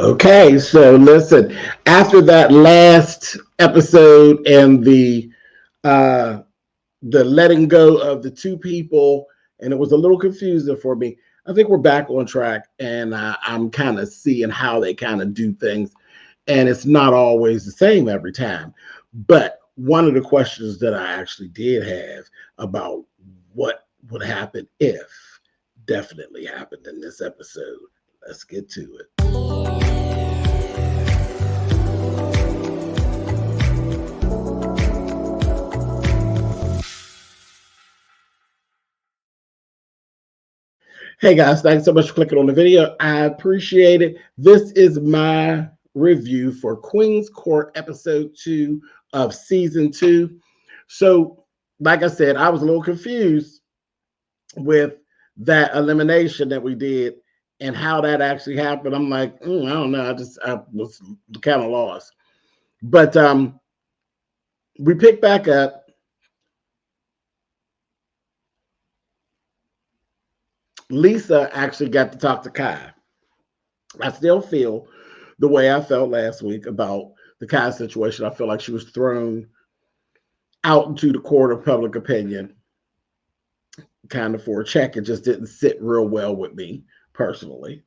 Okay, so listen, after that last episode and uh the letting go of the two people, and it was a little confusing for me. I think we're back on track, and I'm kind of seeing how they kind of do things, and it's not always the same every time. But one of the questions that I actually did have about what would happen if definitely happened in this episode. Let's get to it. Hey guys, thanks so much for clicking on the video. I appreciate it. This is my review for Queen's Court episode 2 of season 2. So, like I said, I was a little confused with that elimination that we did and how that actually happened. I'm like, I don't know. I was kind of lost. But we picked back up. Lisa actually got to talk to Kai. I still feel the way I felt last week about the Kai situation. I feel like she was thrown out into the court of public opinion, kind of for a check. It just didn't sit real well with me personally.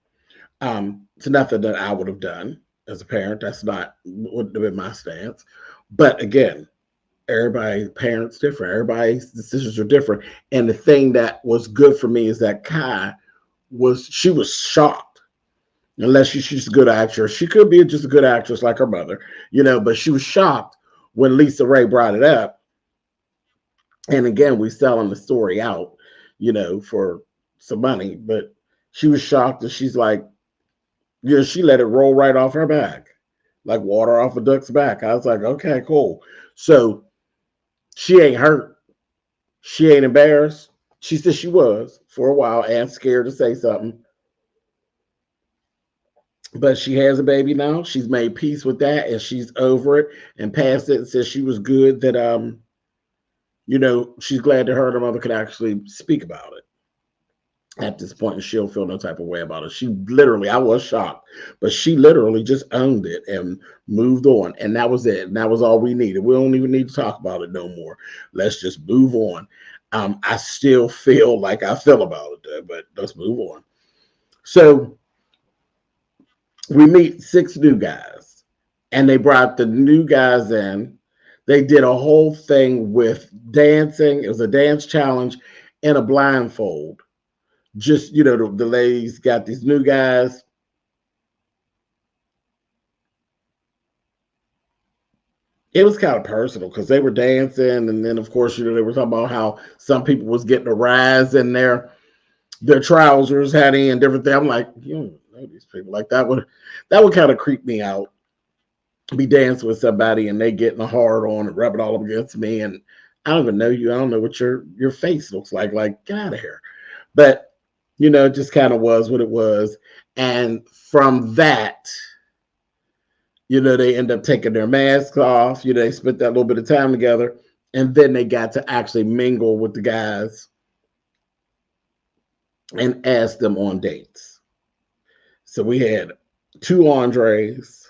It's nothing that I would have done as a parent. That's not wouldn't have been my stance. But again, everybody's parents different. Everybody's decisions are different. And the thing that was good for me is that Kai she was shocked. Unless she's a good actress. She could be just a good actress like her mother, but she was shocked when Lisa Ray brought it up. And again, we selling the story out, for some money. But she was shocked and she's like, she let it roll right off her back, like water off a duck's back. I was like, okay, cool. So she ain't hurt. She ain't embarrassed. She said she was for a while and scared to say something. But she has a baby now. She's made peace with that and she's over it and past it and says she was good that she's glad that her and her mother could actually speak about it at this point, and she'll feel no type of way about it. She literally, I was shocked, but she literally just owned it and moved on. And that was it. And that was all we needed. We don't even need to talk about it no more. Let's just move on. I still feel like I feel about it, though, but let's move on. So we meet 6 new guys, and they brought the new guys in. They did a whole thing with dancing. It was a dance challenge and a blindfold. Just, the ladies got these new guys. It was kind of personal because they were dancing. And then, of course, they were talking about how some people was getting a rise in their trousers, had and different things. I'm like, you don't know these people. Like that would kind of creep me out. Be dancing with somebody and they getting a hard on and rub it all up against me. And I don't even know you. I don't know what your face looks like. Like, get out of here. But it just kind of was what it was. And from that, they end up taking their masks off. They spent that little bit of time together. And then they got to actually mingle with the guys and ask them on dates. So we had 2 Andres.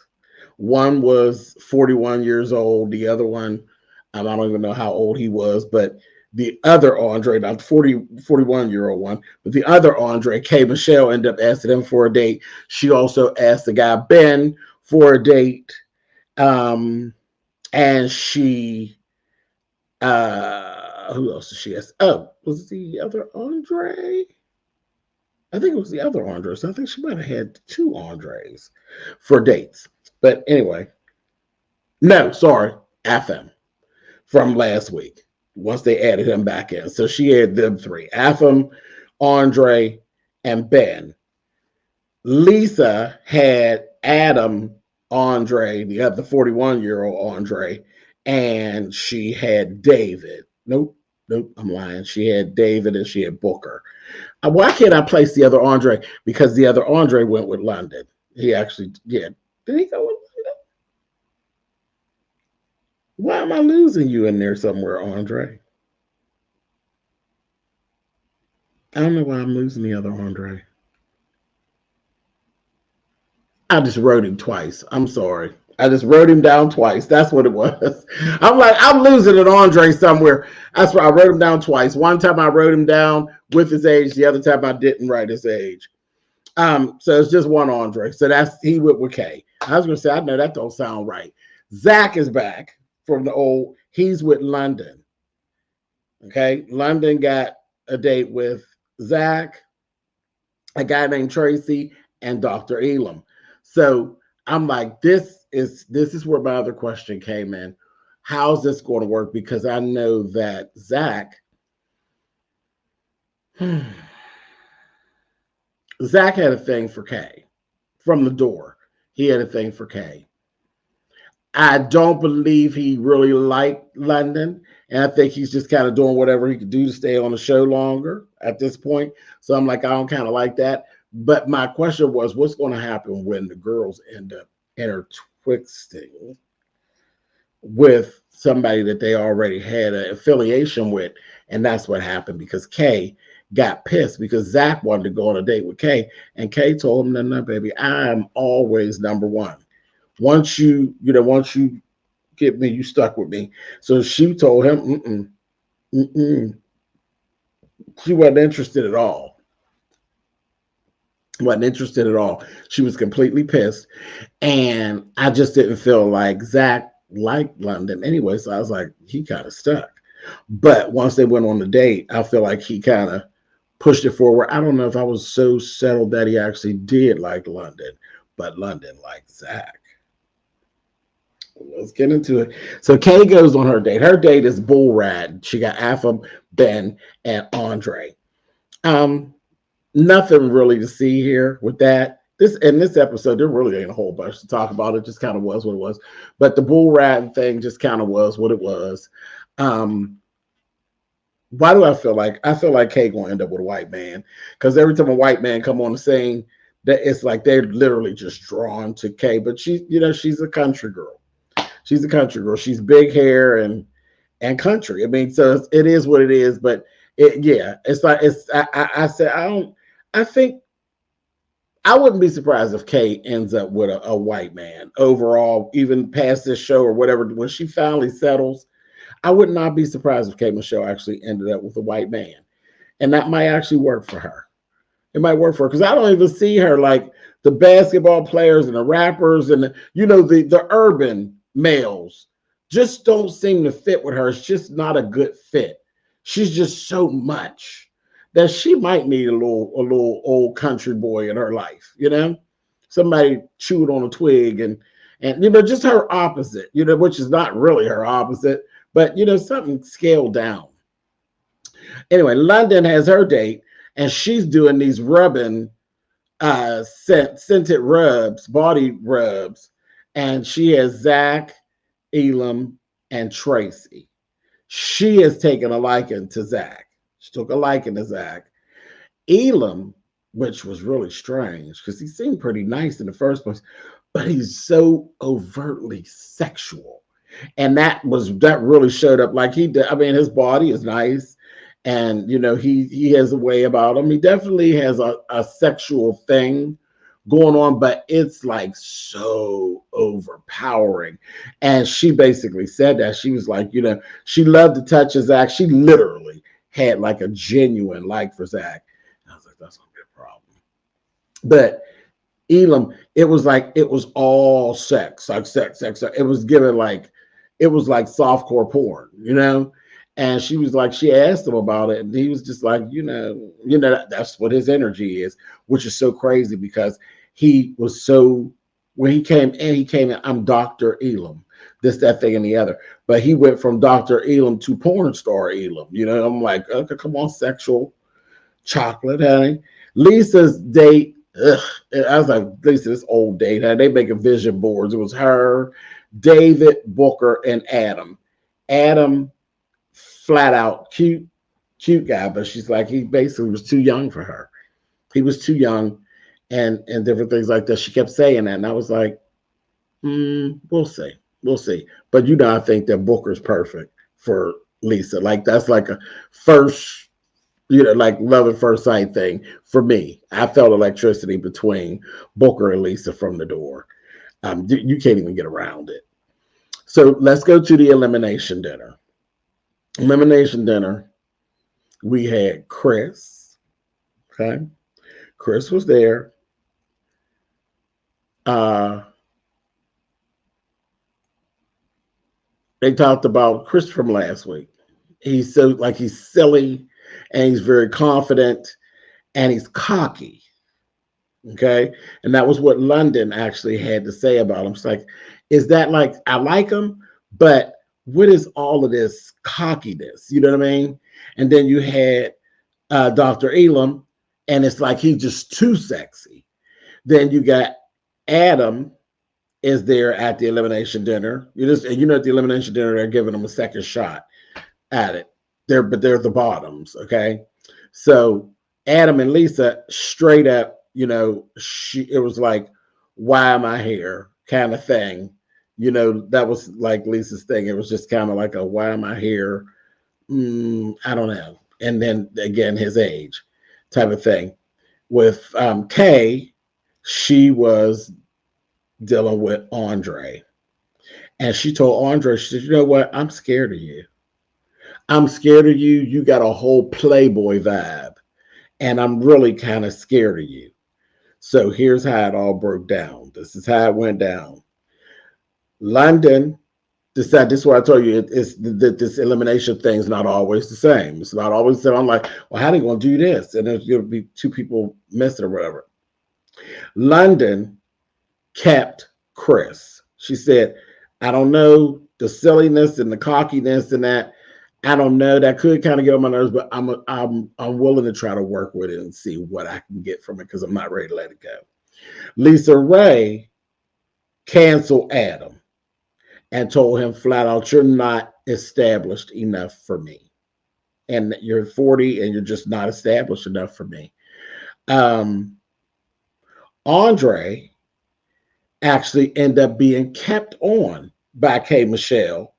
One was 41 years old. The other one, I don't even know how old he was, but the other Andre, not the 41-year-old one, but the other Andre, K. Michelle, ended up asking him for a date. She also asked the guy, Ben, for a date. And she, who else did she ask? Oh, was it the other Andre? I think it was the other Andre. So I think she might have had 2 Andres for dates. But anyway, no, sorry, Afam from last week. Once they added him back in. So she had them 3, Afam, Andre, and Ben. Lisa had Adam, Andre, the other 41-year-old Andre, and she had David. Nope, I'm lying. She had David and she had Booker. Why can't I place the other Andre? Because the other Andre went with London. He actually, yeah. Did he go with London? Why am I losing you in there somewhere, Andre? I don't know why I'm losing the other Andre. I just wrote him twice. I'm sorry. I just wrote him down twice. That's what it was. I'm like, I'm losing an Andre somewhere. That's why I wrote him down twice. One time I wrote him down with his age. The other time I didn't write his age. So it's just one Andre. So that's he with K. I was gonna say, I know that don't sound right. Zach is back from the old. He's with London. Okay, London got a date with Zach, a guy named Tracy, and Dr. Elam. So I'm like, this is where my other question came in. How's this going to work? Because I know that Zach, Zach had a thing for Kay from the door. He had a thing for Kay. I don't believe he really liked London. And I think he's just kind of doing whatever he could do to stay on the show longer at this point. So I'm like, I don't kind of like that. But my question was, what's going to happen when the girls end up intertwixting with somebody that they already had an affiliation with? And that's what happened because Kay got pissed because Zach wanted to go on a date with Kay. And Kay told him, no, baby, I'm always number one. Once you get me, you stuck with me. So she told him, she wasn't interested at all. Wasn't interested at all. She was completely pissed. And I just didn't feel like Zach liked London anyway. So I was like, he kind of stuck. But once they went on the date, I feel like he kind of pushed it forward. I don't know if I was so settled that he actually did like London, but London liked Zach. Let's get into it. So Kay goes on her date. Her date is bull rad. She got Alpha, Ben, and Andre. Nothing really to see here with that. This episode, there really ain't a whole bunch to talk about. It just kind of was what it was. But the bull rad thing just kind of was what it was. Why do I feel like Kay gonna end up with a white man? Because every time a white man come on the scene, that it's like they're literally just drawn to Kay. But she's a country girl. She's a country girl. She's big hair and country. I mean, so it is what it is. But it's like I said I think I wouldn't be surprised if Kay ends up with a white man overall, even past this show or whatever. When she finally settles, I would not be surprised if Kay Michelle actually ended up with a white man, and that might actually work for her. It might work for her because I don't even see her like the basketball players and the rappers and the urban males just don't seem to fit with her. It's just not a good fit. She's just so much that she might need a little old country boy in her life, somebody chewed on a twig and just her opposite, which is not really her opposite, but something scaled down. Anyway, London has her date and she's doing these rubbing scented rubs, body rubs. And she has Zach, Elam, and Tracy. She has taken a liking to Zach. She took a liking to Zach. Elam, which was really strange because he seemed pretty nice in the first place, but he's so overtly sexual. And that really showed up like he did. I mean, his body is nice. And, he has a way about him. He definitely has a sexual thing going on, but it's like so overpowering. And she basically said that she was like, she loved to touch Zach. She literally had like a genuine like for Zach. I was like, that's gonna be a problem. But Elam, it was all sex, like sex. It was given like softcore porn, And she was like, she asked him about it, and he was just like, that's what his energy is, which is so crazy because he was so, when he came in, I'm Dr. Elam, this, that, thing, and the other. But he went from Dr. Elam to porn star Elam. I'm like, okay, come on, sexual chocolate, honey. Lisa's date, I was like, Lisa, this old date, honey. They making vision boards. It was her, David, Booker, and Adam. Adam, flat out cute guy, but she's like, he basically was too young for her. He was too young and different things like that. She kept saying that. And I was like, we'll see. But I think that Booker's perfect for Lisa. Like that's like a first like love at first sight thing for me. I felt electricity between Booker and Lisa from the door. You can't even get around it. So let's go to the elimination dinner. Elimination dinner. We had Chris. Okay. Chris was there. They talked about Chris from last week. He's silly and he's very confident and he's cocky. Okay. And that was what London actually had to say about him. It's like, is that like, I like him, but what is all of this cockiness? You know what I mean? And then you had Dr. Elam, and it's like he's just too sexy. Then you got Adam is there at the elimination dinner. At the elimination dinner, they're giving him a second shot at it. They're the bottoms, okay? So Adam and Lisa straight up, it was like, why am I here kind of thing. That was like Lisa's thing. It was just kind of like a why am I here? I don't know. And then again, his age type of thing. With Kay, she was dealing with Andre. And she told Andre, she said, you know what? I'm scared of you. I'm scared of you. You got a whole Playboy vibe. And I'm really kind of scared of you. So here's how it all broke down. This is how it went down. London decided, this is what I told you, this elimination thing is not always the same. It's not always the same. I'm like, well, how are they going to do this? And there's going to be two people missing or whatever. London kept Chris. She said, I don't know, the silliness and the cockiness and that, I don't know, that could kind of get on my nerves, but I'm willing to try to work with it and see what I can get from it because I'm not ready to let it go. Lisa Ray canceled Adam and told him flat out, you're not established enough for me. And you're 40 and you're just not established enough for me. Andre actually ended up being kept on by K. Michelle.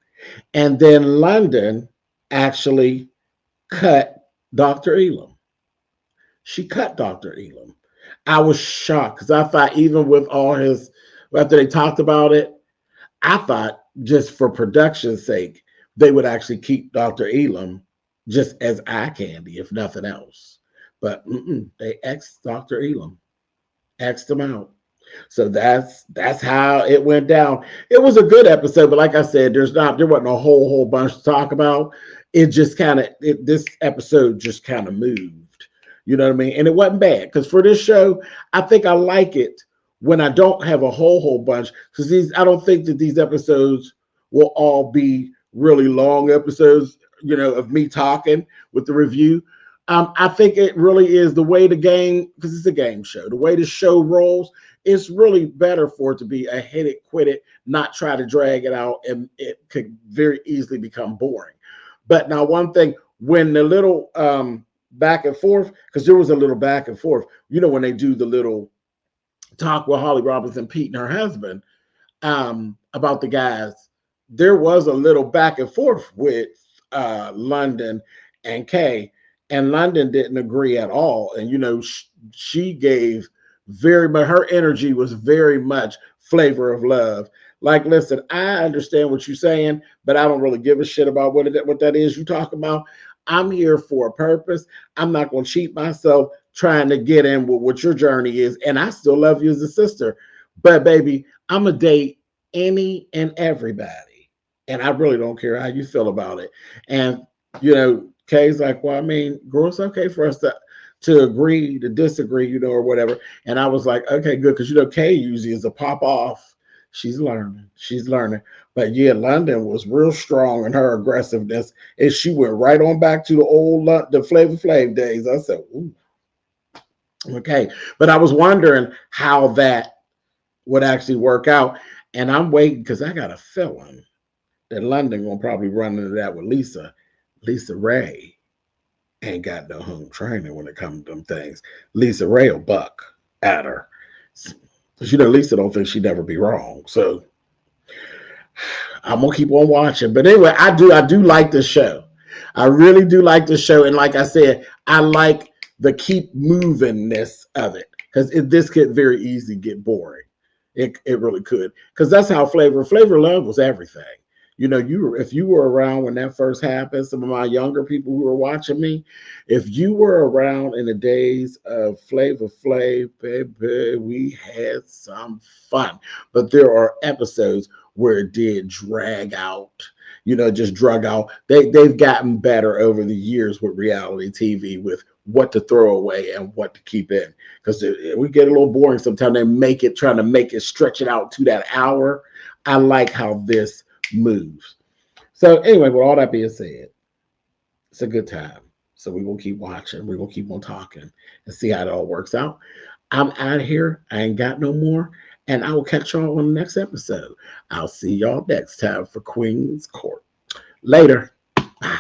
And then London actually cut Dr. Elam. She cut Dr. Elam. I was shocked because I thought even with all his, after they talked about it, I thought just for production's sake, they would actually keep Dr. Elam just as eye candy, if nothing else. But they X'd Dr. Elam, X'd him out. So that's how it went down. It was a good episode, but like I said, there wasn't a whole bunch to talk about. It just this episode just kind of moved. You know what I mean? And it wasn't bad because for this show, I think I like it when I don't have a whole bunch, because I don't think that these episodes will all be really long episodes, of me talking with the review. I think it really is the way the game, because it's a game show, the way the show rolls, it's really better for it to be a hit it, quit it, not try to drag it out, and it could very easily become boring. But now one thing, when the little back and forth, because there was a little back and forth, when they do the little talk with Holly Robinson, Pete, and her husband about the guys, there was a little back and forth with London and Kay, and London didn't agree at all. And, she gave very much, her energy was very much flavor of love. Like, listen, I understand what you're saying, but I don't really give a shit about what that is you talk about. I'm here for a purpose. I'm not going to cheat myself trying to get in with what your journey is. And I still love you as a sister. But, baby, I'm going to date any and everybody. And I really don't care how you feel about it. And, Kay's like, well, I mean, girl, it's okay for us to agree, to disagree, or whatever. And I was like, okay, good. Because, Kay usually is a pop off. She's learning. But yeah, London was real strong in her aggressiveness. And she went right on back to the Flavor Flav days. I said, ooh. Okay. But I was wondering how that would actually work out. And I'm waiting because I got a feeling that London will probably run into that with Lisa. Lisa Ray ain't got no home training when it comes to them things. Lisa Ray will buck at her. Because Lisa don't think she'd never be wrong. So I'm gonna keep on watching. But anyway, I do like this show. I really do like this show. And like I said, I like the keep movingness of it, because this could very easily get boring. It really could, because that's how Flavor Love was everything. You know, if you were around when that first happened, some of my younger people who were watching me, if you were around in the days of Flavor Flav, baby, we had some fun. But there are episodes where it did drag out, you know, just drug out. They've gotten better over the years with reality TV, with what to throw away and what to keep in, because we get a little boring sometimes. They trying to make it, stretch it out to that hour. I like how this moves. So anyway, with all that being said, it's a good time. So we're gonna keep watching. We're gonna keep on talking and see how it all works out. I'm out of here. I ain't got no more. And I will catch y'all on the next episode. I'll see y'all next time for Queen's Court. Later. Bye.